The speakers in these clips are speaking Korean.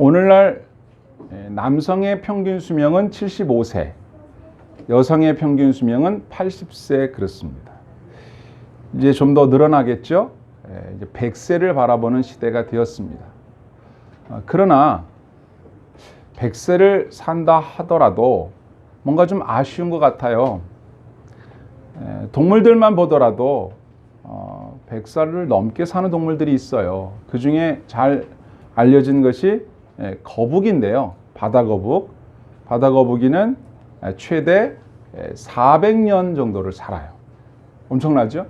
오늘날 남성의 평균 수명은 75세, 여성의 평균 수명은 80세 그렇습니다. 이제 좀 더 늘어나겠죠? 이제 100세를 바라보는 시대가 되었습니다. 그러나 100세를 산다 하더라도 뭔가 좀 아쉬운 것 같아요. 동물들만 보더라도 100살을 넘게 사는 동물들이 있어요. 그 중에 잘 알려진 것이 거북인데요. 바다거북. 바다거북이는 최대 400년 정도를 살아요. 엄청나죠?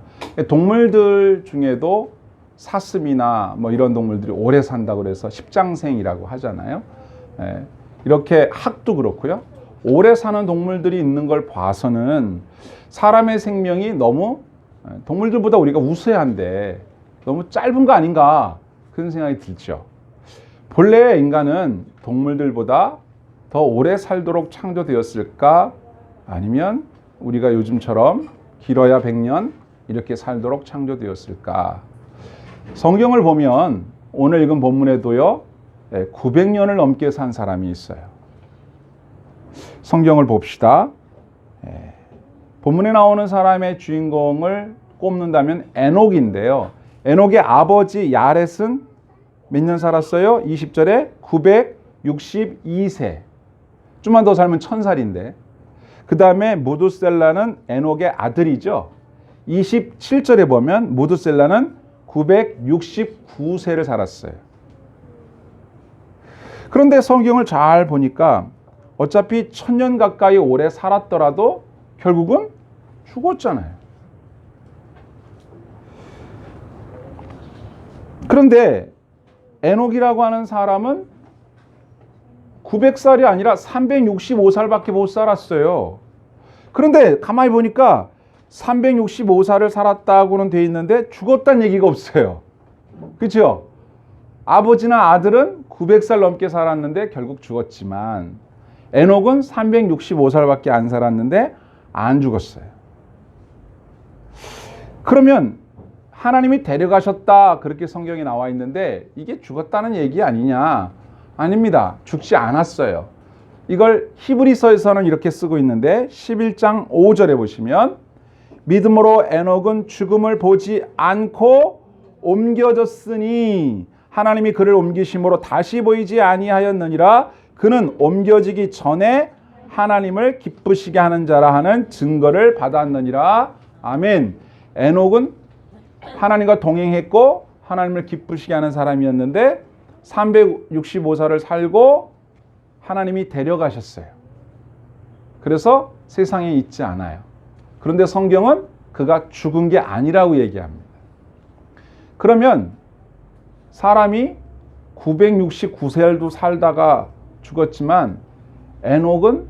동물들 중에도 사슴이나 뭐 이런 동물들이 오래 산다고 그래서 십장생이라고 하잖아요. 이렇게 학도 그렇고요. 오래 사는 동물들이 있는 걸 봐서는 사람의 생명이 너무 동물들보다 우리가 우세한데 너무 짧은 거 아닌가 그런 생각이 들죠. 본래 인간은 동물들보다 더 오래 살도록 창조되었을까? 아니면 우리가 요즘처럼 길어야 100년 이렇게 살도록 창조되었을까? 성경을 보면 오늘 읽은 본문에도요 900년을 넘게 산 사람이 있어요. 성경을 봅시다. 본문에 나오는 사람의 주인공을 꼽는다면 에녹인데요. 에녹의 아버지 야렛은 몇 년 살았어요? 20절에 962세. 좀만 더 살면 1000살인데. 그 다음에 무두셀라는 에녹의 아들이죠. 27절에 보면 무두셀라는 969세를 살았어요. 그런데 성경을 잘 보니까 어차피 1000년 가까이 오래 살았더라도 결국은 죽었잖아요. 그런데 에녹이라고 하는 사람은 900살이 아니라 365살밖에 못 살았어요. 그런데 가만히 보니까 365살을 살았다고는 돼 있는데 죽었다는 얘기가 없어요. 그렇죠? 아버지나 아들은 900살 넘게 살았는데 결국 죽었지만 에녹은 365살밖에 안 살았는데 안 죽었어요. 그러면 하나님이 데려가셨다 그렇게 성경에 나와 있는데 이게 죽었다는 얘기 아니냐? 아닙니다. 죽지 않았어요. 이걸 히브리서에서는 이렇게 쓰고 있는데 11장 5절에 보시면 믿음으로 에녹은 죽음을 보지 않고 옮겨졌으니 하나님이 그를 옮기심으로 다시 보이지 아니하였느니라. 그는 옮겨지기 전에 하나님을 기쁘시게 하는 자라 하는 증거를 받았느니라. 아멘. 에녹은 하나님과 동행했고 하나님을 기쁘시게 하는 사람이었는데 365살을 살고 하나님이 데려가셨어요. 그래서 세상에 있지 않아요. 그런데 성경은 그가 죽은 게 아니라고 얘기합니다. 그러면 사람이 969세도 살다가 죽었지만 에녹은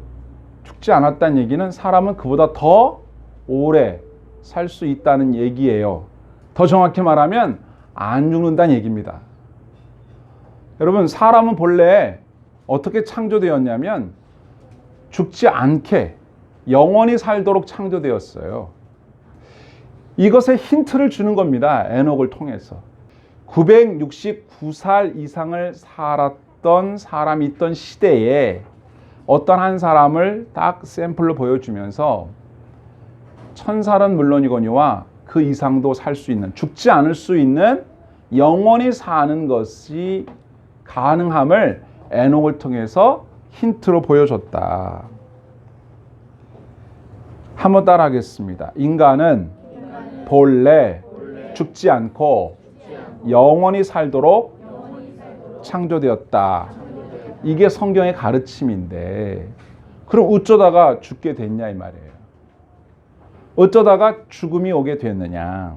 죽지 않았다는 얘기는 사람은 그보다 더 오래 살 수 있다는 얘기예요. 더 정확히 말하면 안 죽는다는 얘기입니다. 여러분, 사람은 본래 어떻게 창조되었냐면 죽지 않게 영원히 살도록 창조되었어요. 이것에 힌트를 주는 겁니다. 에녹을 통해서. 969살 이상을 살았던 사람이 있던 시대에 어떤 한 사람을 딱 샘플로 보여주면서 1000살은 물론이거니와 그 이상도 살 수 있는, 죽지 않을 수 있는 영원히 사는 것이 가능함을 에녹을 통해서 힌트로 보여줬다. 한번 따라 하겠습니다. 인간은 본래 죽지 않고 영원히 살도록 창조되었다. 이게 성경의 가르침인데 그럼 어쩌다가 죽게 됐냐 이 말이에요. 어쩌다가 죽음이 오게 됐느냐.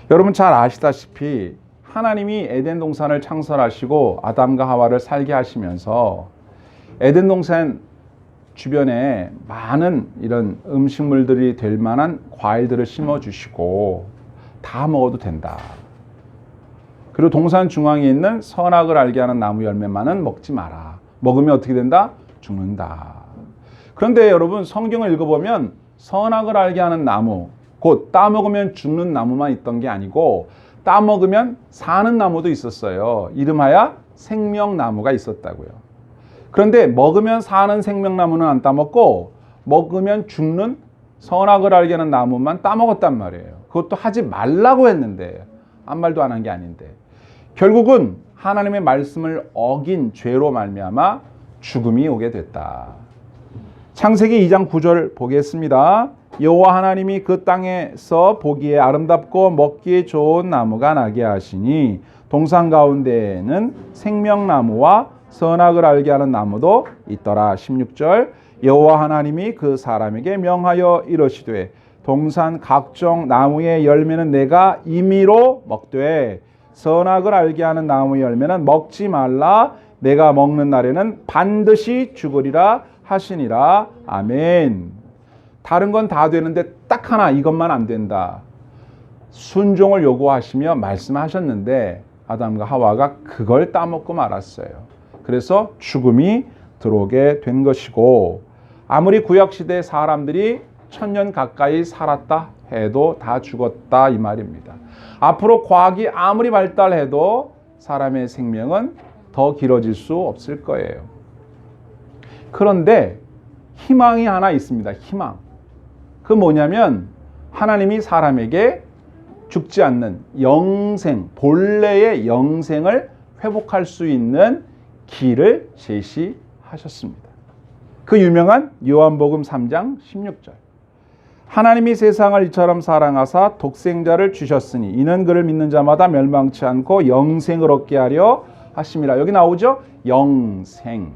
여러분 잘 아시다시피 하나님이 에덴 동산을 창설하시고 아담과 하와를 살게 하시면서 에덴 동산 주변에 많은 이런 음식물들이 될 만한 과일들을 심어주시고 다 먹어도 된다. 그리고 동산 중앙에 있는 선악을 알게 하는 나무 열매만은 먹지 마라. 먹으면 어떻게 된다? 죽는다. 그런데 여러분 성경을 읽어보면 선악을 알게 하는 나무, 곧 따먹으면 죽는 나무만 있던 게 아니고 따먹으면 사는 나무도 있었어요. 이름하여 생명나무가 있었다고요. 그런데 먹으면 사는 생명나무는 안 따먹고 먹으면 죽는 선악을 알게 하는 나무만 따먹었단 말이에요. 그것도 하지 말라고 했는데 아무 말도 안 한 게 아닌데 결국은 하나님의 말씀을 어긴 죄로 말미암아 죽음이 오게 됐다. 창세기 2장 9절 보겠습니다. 여호와 하나님이 그 땅에서 보기에 아름답고 먹기에 좋은 나무가 나게 하시니 동산 가운데에는 생명나무와 선악을 알게 하는 나무도 있더라. 16절 여호와 하나님이 그 사람에게 명하여 이르시되 동산 각종 나무의 열매는 내가 임의로 먹되 선악을 알게 하는 나무의 열매는 먹지 말라. 내가 먹는 날에는 반드시 죽으리라 하시니라. 아멘. 다른 건 다 되는데 딱 하나 이것만 안 된다. 순종을 요구하시며 말씀하셨는데 아담과 하와가 그걸 따먹고 말았어요. 그래서 죽음이 들어오게 된 것이고 아무리 구약시대 사람들이 1000년 가까이 살았다 해도 다 죽었다 이 말입니다. 앞으로 과학이 아무리 발달해도 사람의 생명은 더 길어질 수 없을 거예요. 그런데 희망이 하나 있습니다. 희망. 그 뭐냐면 하나님이 사람에게 죽지 않는 영생, 본래의 영생을 회복할 수 있는 길을 제시하셨습니다. 그 유명한 요한복음 3장 16절. 하나님이 세상을 이처럼 사랑하사 독생자를 주셨으니 이는 그를 믿는 자마다 멸망치 않고 영생을 얻게 하려 하심이라. 여기 나오죠? 영생.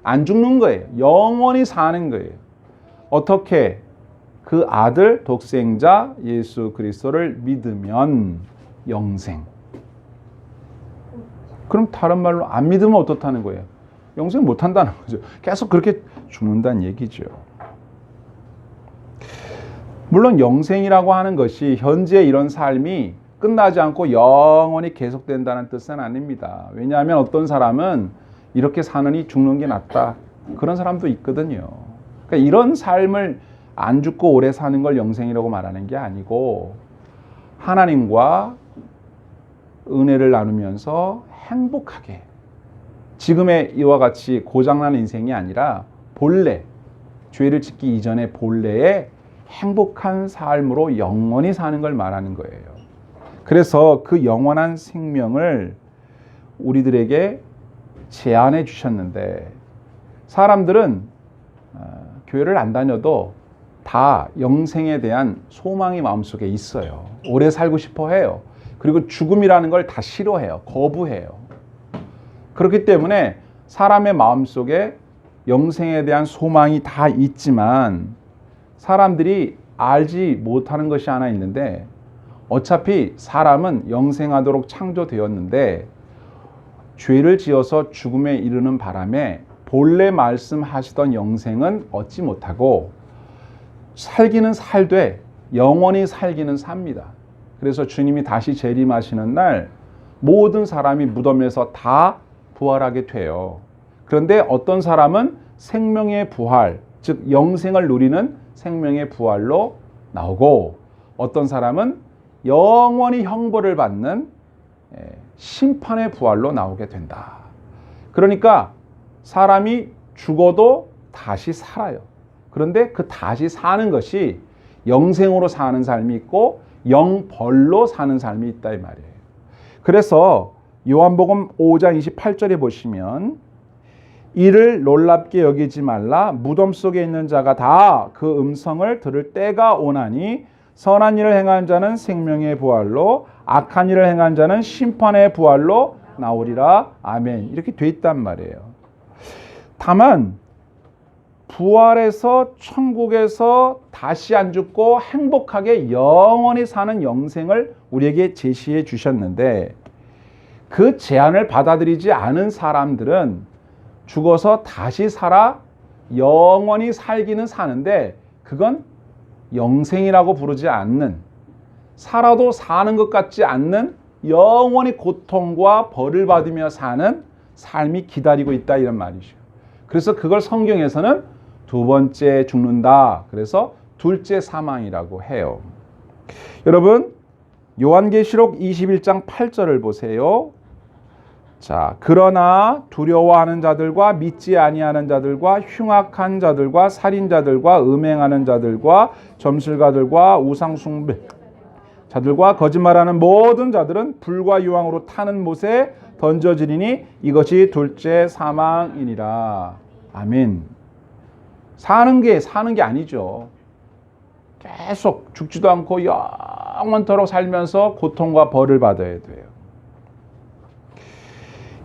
안 죽는 거예요. 영원히 사는 거예요. 어떻게? 그 아들 독생자 예수 그리스도를 믿으면 영생. 그럼 다른 말로 안 믿으면 어떻다는 거예요? 영생 못 한다는 거죠. 계속 그렇게 죽는다는 얘기죠. 물론 영생이라고 하는 것이 현재 이런 삶이 끝나지 않고 영원히 계속된다는 뜻은 아닙니다. 왜냐하면 어떤 사람은 이렇게 사느니 죽는 게 낫다. 그런 사람도 있거든요. 그러니까 이런 삶을 안 죽고 오래 사는 걸 영생이라고 말하는 게 아니고 하나님과 은혜를 나누면서 행복하게 지금의 이와 같이 고장난 인생이 아니라 본래 죄를 짓기 이전의 본래의 행복한 삶으로 영원히 사는 걸 말하는 거예요. 그래서 그 영원한 생명을 우리들에게 제안해 주셨는데 사람들은 교회를 안 다녀도 다 영생에 대한 소망이 마음속에 있어요. 오래 살고 싶어 해요. 그리고 죽음이라는 걸 다 싫어해요. 거부해요. 그렇기 때문에 사람의 마음속에 영생에 대한 소망이 다 있지만 사람들이 알지 못하는 것이 하나 있는데 어차피 사람은 영생하도록 창조되었는데 죄를 지어서 죽음에 이르는 바람에 본래 말씀하시던 영생은 얻지 못하고 살기는 살되 영원히 살기는 삽니다. 그래서 주님이 다시 재림하시는 날 모든 사람이 무덤에서 다 부활하게 돼요. 그런데 어떤 사람은 생명의 부활, 즉 영생을 누리는 생명의 부활로 나오고 어떤 사람은 영원히 형벌을 받는 심판의 부활로 나오게 된다. 그러니까 사람이 죽어도 다시 살아요. 그런데 그 다시 사는 것이 영생으로 사는 삶이 있고 영벌로 사는 삶이 있다 이 말이에요. 그래서 요한복음 5장 28절에 보시면 이를 놀랍게 여기지 말라. 무덤 속에 있는 자가 다 그 음성을 들을 때가 오나니 선한 일을 행한 자는 생명의 부활로 악한 일을 행한 자는 심판의 부활로 나오리라. 아멘. 이렇게 돼 있단 말이에요. 다만 부활해서 천국에서 다시 안 죽고 행복하게 영원히 사는 영생을 우리에게 제시해 주셨는데 그 제안을 받아들이지 않은 사람들은 죽어서 다시 살아 영원히 살기는 사는데 그건 영생이라고 부르지 않는, 살아도 사는 것 같지 않는 영원히 고통과 벌을 받으며 사는 삶이 기다리고 있다 이런 말이죠. 그래서 그걸 성경에서는 두 번째 죽는다. 그래서 둘째 사망이라고 해요. 여러분, 요한계시록 21장 8절을 보세요. 자, 그러나 두려워하는 자들과 믿지 아니하는 자들과 흉악한 자들과 살인자들과 음행하는 자들과 점술가들과 우상숭배 자들과 거짓말하는 모든 자들은 불과 유황으로 타는 못에 던져지리니 이것이 둘째 사망이니라. 아멘. 사는 게 아니죠. 계속 죽지도 않고 영원토록 살면서 고통과 벌을 받아야 돼요.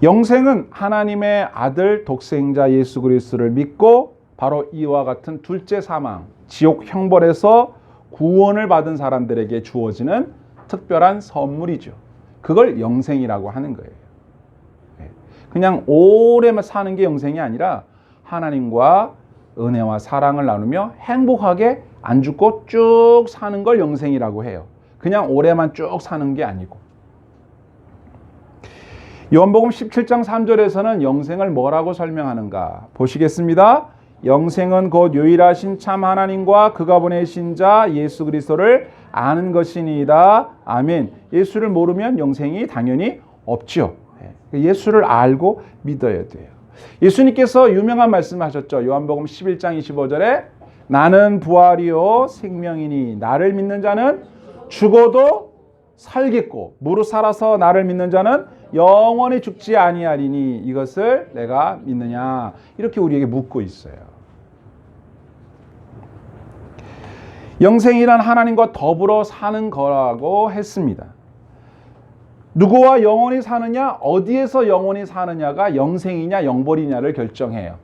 영생은 하나님의 아들 독생자 예수 그리스도를 믿고 바로 이와 같은 둘째 사망, 지옥 형벌에서 구원을 받은 사람들에게 주어지는 특별한 선물이죠. 그걸 영생이라고 하는 거예요. 그냥 오래만 사는 게 영생이 아니라 하나님과 은혜와 사랑을 나누며 행복하게 안 죽고 쭉 사는 걸 영생이라고 해요. 그냥 오래만 쭉 사는 게 아니고. 요한복음 17장 3절에서는 영생을 뭐라고 설명하는가 보시겠습니다. 영생은 곧 유일하신 참 하나님과 그가 보내신 자 예수 그리스도를 아는 것이니이다. 아멘. 예수를 모르면 영생이 당연히 없죠. 예수를 알고 믿어야 돼요. 예수님께서 유명한 말씀을 하셨죠. 요한복음 11장 25절에 나는 부활이요 생명이니 나를 믿는 자는 죽어도 살겠고 무릇 살아서 나를 믿는 자는 영원히 죽지 아니하리니 이것을 내가 믿느냐 이렇게 우리에게 묻고 있어요. 영생이란 하나님과 더불어 사는 거라고 했습니다. 누구와 영원히 사느냐, 어디에서 영원히 사느냐가 영생이냐 영벌이냐를 결정해요.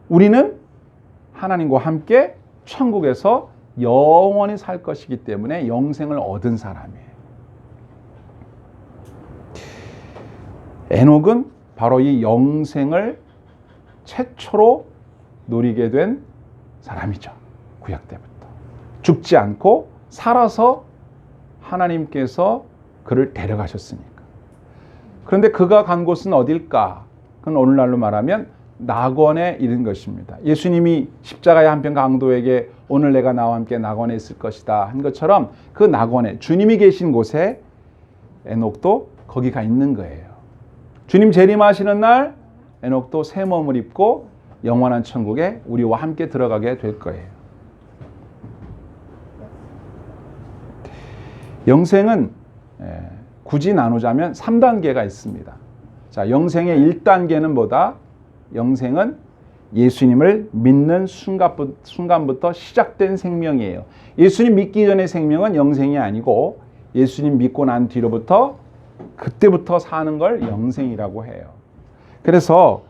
우리는 하나님과 함께 천국에서 영원히 살 것이기 때문에 영생을 얻은 사람이에요. 에녹은 바로 이 영생을 최초로 누리게 된 사람이죠. 구약 때부터. 죽지 않고 살아서 하나님께서 그를 데려가셨으니까. 그런데 그가 간 곳은 어딜까? 그건 오늘날로 말하면 낙원에 이른 것입니다. 예수님이 십자가의 한편 강도에게 오늘 내가 나와 함께 낙원에 있을 것이다 한 것처럼 그 낙원에 주님이 계신 곳에 에녹도 거기 가 있는 거예요. 주님 재림하시는 날 에녹도 새 몸을 입고 영원한 천국에 우리와 함께 들어가게 될 거예요. 영생은 굳이 나누자면 3단계가 있습니다. 자, 영생의 1단계는 뭐다? 영생은 예수님을 믿는 순간부터 시작된 생명이에요. 예수님 믿기 전의 생명은 영생이 아니고 예수님 믿고 난 뒤로부터 그때부터 사는 걸 영생이라고 해요. 그래서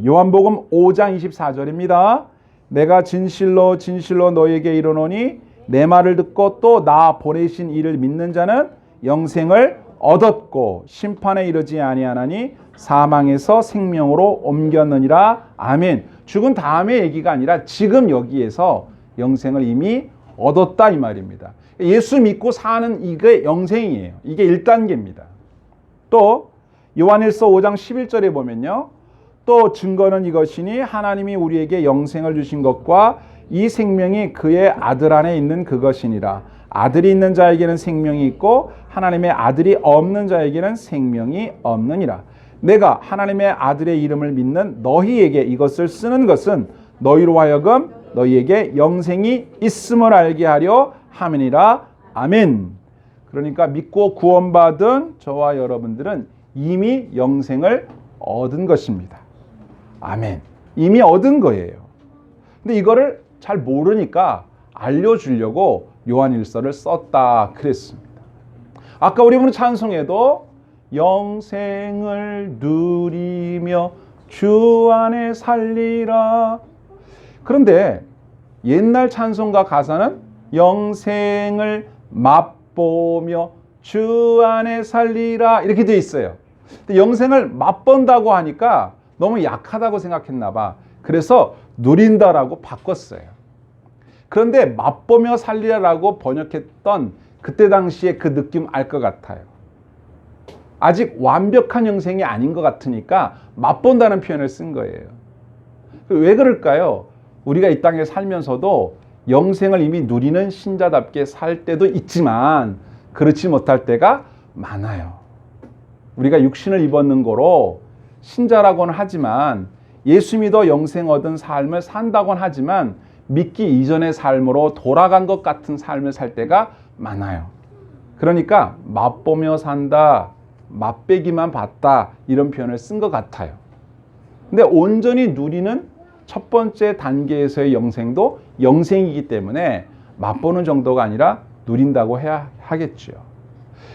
요한복음 5장 24절입니다. 내가 진실로 진실로 너에게 이르노니 내 말을 듣고 또 나 보내신 이를 믿는 자는 영생을 얻었고 심판에 이르지 아니하나니 사망에서 생명으로 옮겼느니라. 아멘. 죽은 다음의 얘기가 아니라 지금 여기에서 영생을 이미 얻었다 이 말입니다. 예수 믿고 사는 이게 영생이에요. 이게 1단계입니다. 또 요한일서 5장 11절에 보면요. 또 증거는 이것이니 하나님이 우리에게 영생을 주신 것과 이 생명이 그의 아들 안에 있는 그것이니라. 아들이 있는 자에게는 생명이 있고 하나님의 아들이 없는 자에게는 생명이 없느니라. 내가 하나님의 아들의 이름을 믿는 너희에게 이것을 쓰는 것은 너희로 하여금 너희에게 영생이 있음을 알게 하려 함이니라. 아멘. 그러니까 믿고 구원받은 저와 여러분들은 이미 영생을 얻은 것입니다. 아멘. 이미 얻은 거예요. 근데 이거를 잘 모르니까 알려주려고 요한일서를 썼다 그랬습니다. 아까 우리 부른 찬송에도 영생을 누리며 주 안에 살리라. 그런데 옛날 찬송가 가사는 영생을 맛보며 주 안에 살리라 이렇게 되어 있어요. 근데 영생을 맛본다고 하니까 너무 약하다고 생각했나 봐. 그래서 누린다라고 바꿨어요. 그런데 맛보며 살리라라고 번역했던 그때 당시에 그 느낌 알 것 같아요. 아직 완벽한 영생이 아닌 것 같으니까 맛본다는 표현을 쓴 거예요. 왜 그럴까요? 우리가 이 땅에 살면서도 영생을 이미 누리는 신자답게 살 때도 있지만 그렇지 못할 때가 많아요. 우리가 육신을 입었는 거로 신자라고는 하지만 예수 믿어 영생 얻은 삶을 산다고는 하지만 믿기 이전의 삶으로 돌아간 것 같은 삶을 살 때가 많아요. 그러니까 맛보며 산다, 맛배기만 봤다 이런 표현을 쓴 것 같아요. 근데 온전히 누리는 첫 번째 단계에서의 영생도 영생이기 때문에 맛보는 정도가 아니라 누린다고 해야 하겠죠.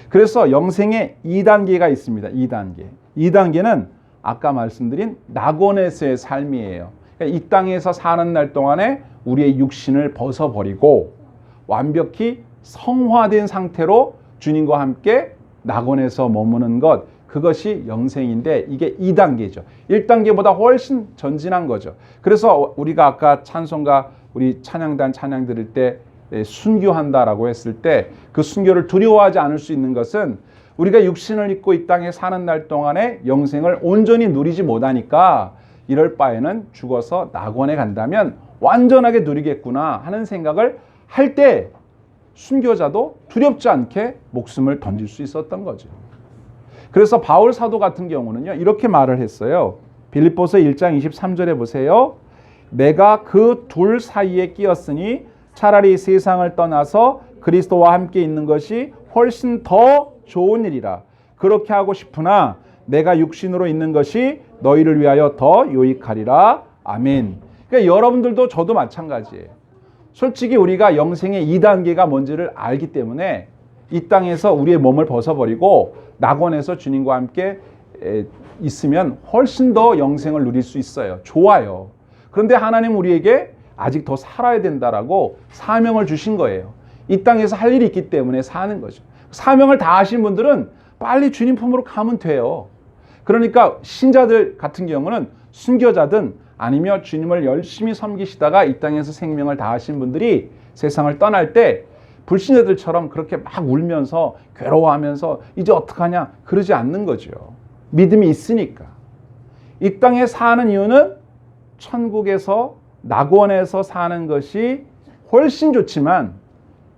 그래서 영생의 2단계가 있습니다. 2단계. 2단계는 아까 말씀드린 낙원에서의 삶이에요. 그러니까 이 땅에서 사는 날 동안에 우리의 육신을 벗어버리고 완벽히 성화된 상태로 주님과 함께 낙원에서 머무는 것, 그것이 영생인데 이게 2단계죠. 1단계보다 훨씬 전진한 거죠. 그래서 우리가 아까 찬송가 우리 찬양단 찬양 들을 때 순교한다라고 했을 때 그 순교를 두려워하지 않을 수 있는 것은 우리가 육신을 입고 이 땅에 사는 날 동안에 영생을 온전히 누리지 못하니까 이럴 바에는 죽어서 낙원에 간다면 완전하게 누리겠구나 하는 생각을 할 때 순교자도 두렵지 않게 목숨을 던질 수 있었던 거죠. 그래서 바울 사도 같은 경우는요 이렇게 말을 했어요. 빌립보서 1장 23절에 보세요. 내가 그 둘 사이에 끼었으니 차라리 세상을 떠나서 그리스도와 함께 있는 것이 훨씬 더 좋은 일이라. 그렇게 하고 싶으나 내가 육신으로 있는 것이 너희를 위하여 더 유익하리라. 아멘. 그러니까 여러분들도 저도 마찬가지예요. 솔직히 우리가 영생의 2단계가 뭔지를 알기 때문에 이 땅에서 우리의 몸을 벗어버리고 낙원에서 주님과 함께 있으면 훨씬 더 영생을 누릴 수 있어요. 좋아요. 그런데 하나님 우리에게 아직 더 살아야 된다라고 사명을 주신 거예요. 이 땅에서 할 일이 있기 때문에 사는 거죠. 사명을 다 하신 분들은 빨리 주님 품으로 가면 돼요. 그러니까 신자들 같은 경우는 순교자든 아니면 주님을 열심히 섬기시다가 이 땅에서 생명을 다하신 분들이 세상을 떠날 때 불신자들처럼 그렇게 막 울면서 괴로워하면서 이제 어떡하냐 그러지 않는 거죠. 믿음이 있으니까. 이 땅에 사는 이유는 천국에서 낙원에서 사는 것이 훨씬 좋지만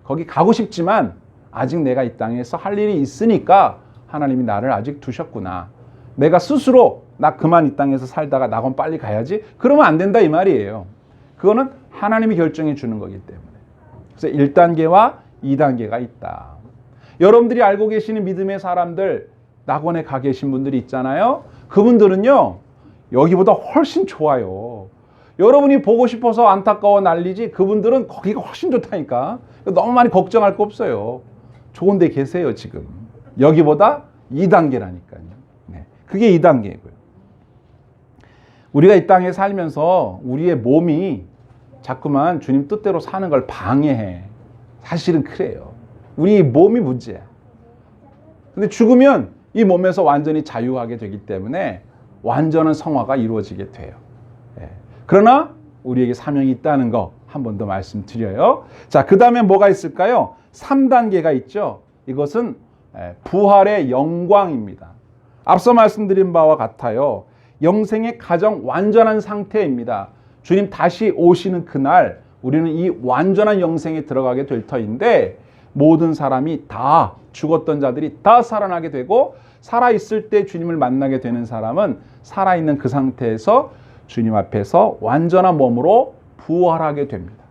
거기 가고 싶지만 아직 내가 이 땅에서 할 일이 있으니까 하나님이 나를 아직 두셨구나. 내가 스스로 나 그만 이 땅에서 살다가 낙원 빨리 가야지 그러면 안 된다 이 말이에요. 그거는 하나님이 결정해 주는 거기 때문에. 그래서 1단계와 2단계가 있다. 여러분들이 알고 계시는 믿음의 사람들 낙원에 가 계신 분들이 있잖아요. 그분들은요 여기보다 훨씬 좋아요. 여러분이 보고 싶어서 안타까워 난리지 그분들은 거기가 훨씬 좋다니까. 너무 많이 걱정할 거 없어요. 좋은 데 계세요 지금. 여기보다 2단계라니까요. 네, 그게 2단계고요. 우리가 이 땅에 살면서 우리의 몸이 자꾸만 주님 뜻대로 사는 걸 방해해. 사실은 그래요. 우리 몸이 문제야. 근데 죽으면 이 몸에서 완전히 자유하게 되기 때문에 완전한 성화가 이루어지게 돼요. 그러나 우리에게 사명이 있다는 거 한 번 더 말씀드려요. 자, 그 다음에 뭐가 있을까요? 3단계가 있죠. 이것은 부활의 영광입니다. 앞서 말씀드린 바와 같아요. 영생의 가장 완전한 상태입니다. 주님 다시 오시는 그날 우리는 이 완전한 영생에 들어가게 될 터인데 모든 사람이 다 죽었던 자들이 다 살아나게 되고 살아있을 때 주님을 만나게 되는 사람은 살아있는 그 상태에서 주님 앞에서 완전한 몸으로 부활하게 됩니다.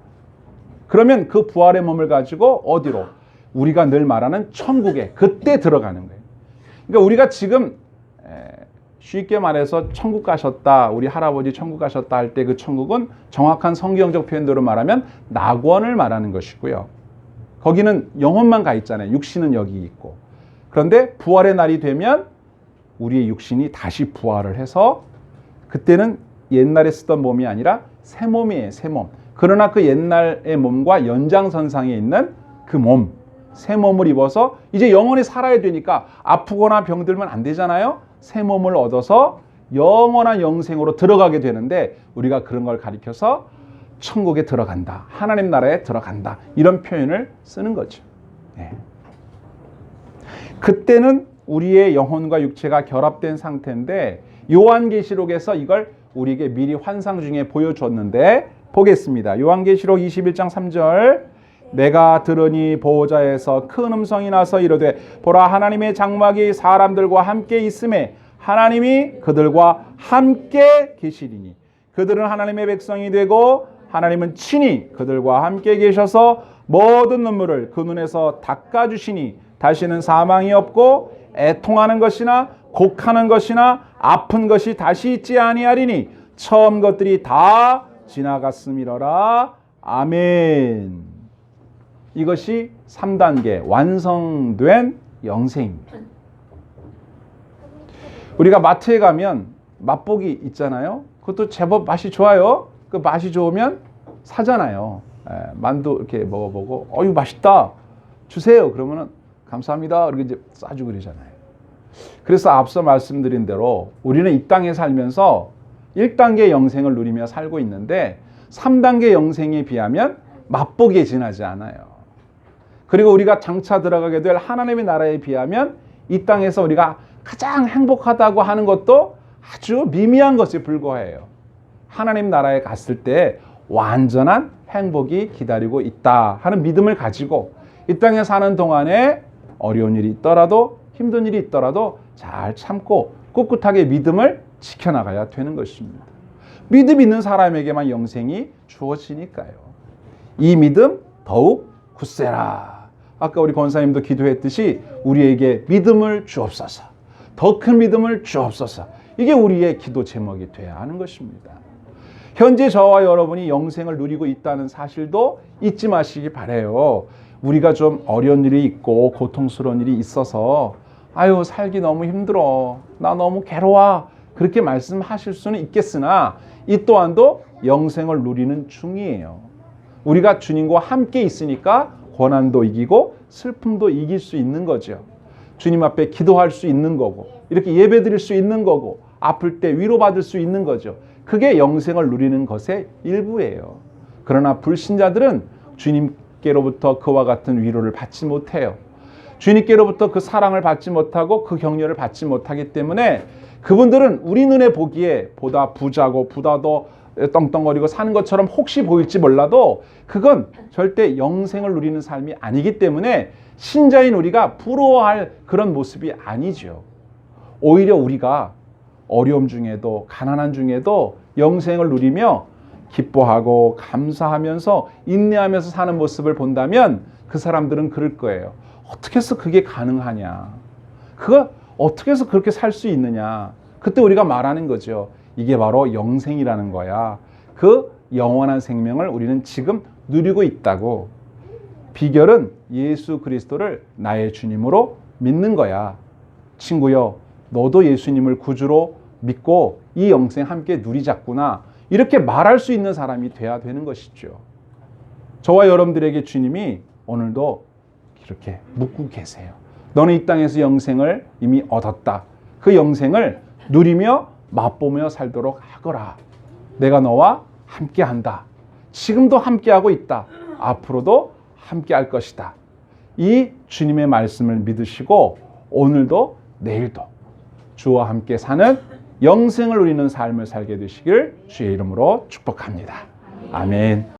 그러면 그 부활의 몸을 가지고 어디로? 우리가 늘 말하는 천국에 그때 들어가는 거예요. 그러니까 우리가 지금 쉽게 말해서 천국 가셨다, 우리 할아버지 천국 가셨다 할 때 그 천국은 정확한 성경적 표현대로 말하면 낙원을 말하는 것이고요. 거기는 영혼만 가 있잖아요. 육신은 여기 있고. 그런데 부활의 날이 되면 우리의 육신이 다시 부활을 해서 그때는 옛날에 쓰던 몸이 아니라 새 몸이에요. 새 몸. 그러나 그 옛날의 몸과 연장선상에 있는 그 몸, 새 몸을 입어서 이제 영원히 살아야 되니까 아프거나 병들면 안 되잖아요. 새 몸을 얻어서 영원한 영생으로 들어가게 되는데 우리가 그런 걸 가리켜서 천국에 들어간다. 하나님 나라에 들어간다. 이런 표현을 쓰는 거죠. 네. 그때는 우리의 영혼과 육체가 결합된 상태인데 요한계시록에서 이걸 우리에게 미리 환상 중에 보여줬는데 보겠습니다. 요한계시록 21장 3절 내가 들으니 보호자에서 큰 음성이 나서 이르되 보라 하나님의 장막이 사람들과 함께 있음에 하나님이 그들과 함께 계시리니 그들은 하나님의 백성이 되고 하나님은 친히 그들과 함께 계셔서 모든 눈물을 그 눈에서 닦아주시니 다시는 사망이 없고 애통하는 것이나 곡하는 것이나 아픈 것이 다시 있지 아니하리니 처음 것들이 다 지나갔음이로라. 아멘. 이것이 3단계 완성된 영생입니다. 우리가 마트에 가면 맛보기 있잖아요. 그것도 제법 맛이 좋아요. 그 맛이 좋으면 사잖아요. 만두 이렇게 먹어보고 이거 맛있다 주세요. 그러면은 감사합니다. 이렇게 이제 싸주고 그러잖아요. 그래서 앞서 말씀드린 대로 우리는 이 땅에 살면서 1단계 영생을 누리며 살고 있는데 3단계 영생에 비하면 맛보기에 지나지 않아요. 그리고 우리가 장차 들어가게 될 하나님의 나라에 비하면 이 땅에서 우리가 가장 행복하다고 하는 것도 아주 미미한 것에 불과해요. 하나님 나라에 갔을 때 완전한 행복이 기다리고 있다 하는 믿음을 가지고 이 땅에 사는 동안에 어려운 일이 있더라도 힘든 일이 있더라도 잘 참고 꿋꿋하게 믿음을 지켜나가야 되는 것입니다. 믿음 있는 사람에게만 영생이 주어지니까요. 이 믿음 더욱 굳세라. 아까 우리 권사님도 기도했듯이 우리에게 믿음을 주옵소서. 더 큰 믿음을 주옵소서. 이게 우리의 기도 제목이 돼야 하는 것입니다. 현재 저와 여러분이 영생을 누리고 있다는 사실도 잊지 마시기 바라요. 우리가 좀 어려운 일이 있고 고통스러운 일이 있어서 아유 살기 너무 힘들어. 나 너무 괴로워. 그렇게 말씀하실 수는 있겠으나 이 또한도 영생을 누리는 중이에요. 우리가 주님과 함께 있으니까 고난도 이기고 슬픔도 이길 수 있는 거죠. 주님 앞에 기도할 수 있는 거고 이렇게 예배 드릴 수 있는 거고 아플 때 위로받을 수 있는 거죠. 그게 영생을 누리는 것의 일부예요. 그러나 불신자들은 주님께로부터 그와 같은 위로를 받지 못해요. 주님께로부터 그 사랑을 받지 못하고 그 격려를 받지 못하기 때문에 그분들은 우리 눈에 보기에 보다 부자고 보다 더 떵떵거리고 사는 것처럼 혹시 보일지 몰라도 그건 절대 영생을 누리는 삶이 아니기 때문에 신자인 우리가 부러워할 그런 모습이 아니죠. 오히려 우리가 어려움 중에도 가난한 중에도 영생을 누리며 기뻐하고 감사하면서 인내하면서 사는 모습을 본다면 그 사람들은 그럴 거예요. 어떻게 해서 그게 가능하냐? 그거 어떻게 해서 그렇게 살 수 있느냐? 그때 우리가 말하는 거죠. 이게 바로 영생이라는 거야. 그 영원한 생명을 우리는 지금 누리고 있다고. 비결은 예수 그리스도를 나의 주님으로 믿는 거야. 친구여, 너도 예수님을 구주로 믿고 이 영생 함께 누리자꾸나. 이렇게 말할 수 있는 사람이 돼야 되는 것이죠. 저와 여러분들에게 주님이 오늘도 이렇게 묻고 계세요. 너는 이 땅에서 영생을 이미 얻었다. 그 영생을 누리며 맛보며 살도록 하거라. 내가 너와 함께한다. 지금도 함께하고 있다. 앞으로도 함께할 것이다. 이 주님의 말씀을 믿으시고 오늘도 내일도 주와 함께 사는 영생을 누리는 삶을 살게 되시길 주의 이름으로 축복합니다. 아멘.